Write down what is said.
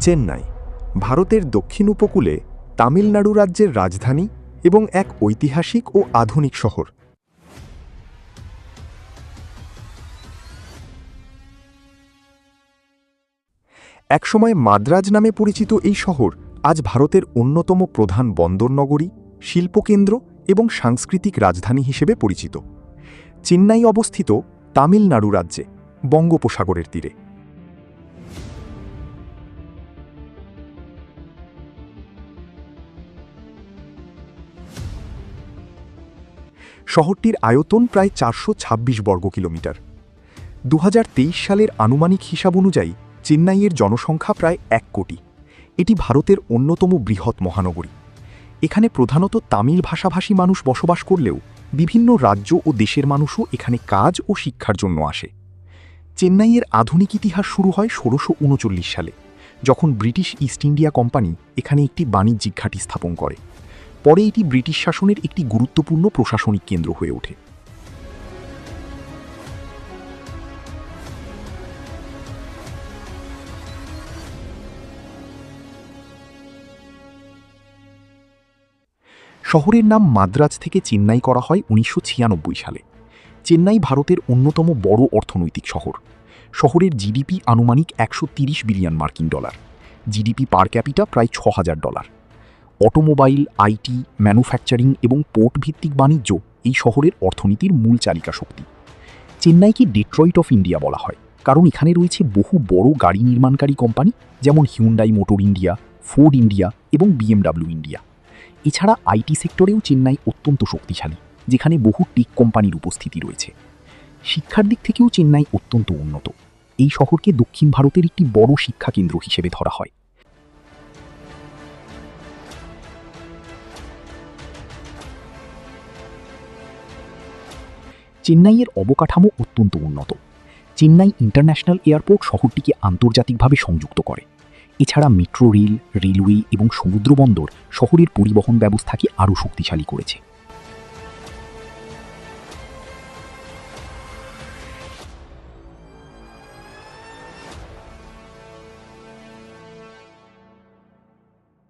চেন্নাই ভারতের দক্ষিণ উপকূলে তামিলনাড়ু রাজ্যের রাজধানী এবং এক ঐতিহাসিক ও আধুনিক শহর। একসময় মাদ্রাজ নামে পরিচিত এই শহর আজ ভারতের অন্যতম প্রধান বন্দরনগরী, শিল্পকেন্দ্র এবং সাংস্কৃতিক রাজধানী হিসেবে পরিচিত। চেন্নাই অবস্থিত তামিলনাড়ু রাজ্যে, বঙ্গোপসাগরের তীরে। শহরটির আয়তন প্রায় 426 বর্গ কিলোমিটার। 2023 সালের আনুমানিক হিসাব অনুযায়ী চেন্নাইয়ের জনসংখ্যা প্রায় 1 কোটি। এটি ভারতের অন্যতম বৃহৎ মহানগরী। এখানে প্রধানত তামিল ভাষাভাষী মানুষ বসবাস করলেও বিভিন্ন রাজ্য ও দেশের মানুষও এখানে কাজ ও শিক্ষার জন্য আসে। চেন্নাইয়ের আধুনিক ইতিহাস শুরু হয় 1639 সালে, যখন ব্রিটিশ ইস্ট ইন্ডিয়া কোম্পানি এখানে একটি বাণিজ্যিক ঘাঁটি স্থাপন করে। পরে এটি ব্রিটিশ শাসনের একটি গুরুত্বপূর্ণ প্রশাসনিক কেন্দ্র হয়ে ওঠে। শহরের নাম মাদ্রাজ থেকে চেন্নাই করা হয় 1996 সালে। চেন্নাই ভারতের অন্যতম বড় অর্থনৈতিক শহর। শহরের জিডিপি আনুমানিক $130 বিলিয়ন। জিডিপি পার ক্যাপিটা প্রায় $6000। অটোমোবাইল, আইটি, ম্যানুফ্যাকচারিং এবং পোর্ট ভিত্তিক বাণিজ্য এই শহরের অর্থনীতির মূল চালিকা শক্তি। চেন্নাইকে ডেট্রয়েট অফ ইন্ডিয়া বলা হয়, কারণ এখানে রয়েছে বহু বড় গাড়ি নির্মাণকারী কোম্পানি, যেমন Hyundai motor India, Ford India এবং BMW ইন্ডিয়া। এছাড়া আইটি সেক্টরেও চেন্নাই অত্যন্ত শক্তিশালী, যেখানে বহু টেক কোম্পানির উপস্থিতি রয়েছে। শিক্ষার দিক থেকেও চেন্নাই অত্যন্ত উন্নত। এই শহরকে দক্ষিণ ভারতের একটি বড় শিক্ষা কেন্দ্র হিসেবে ধরা হয়। চেন্নাইয়ের অবকাঠামো অত্যন্ত উন্নত। চেন্নাই ইন্টারন্যাশনাল এয়ারপোর্ট শহরটিকে আন্তর্জাতিকভাবে সংযুক্ত করে। এছাড়া মেট্রো রেল, রেলওয়ে এবং সমুদ্র বন্দর শহরের পরিবহন ব্যবস্থাকে আরও শক্তিশালী করেছে।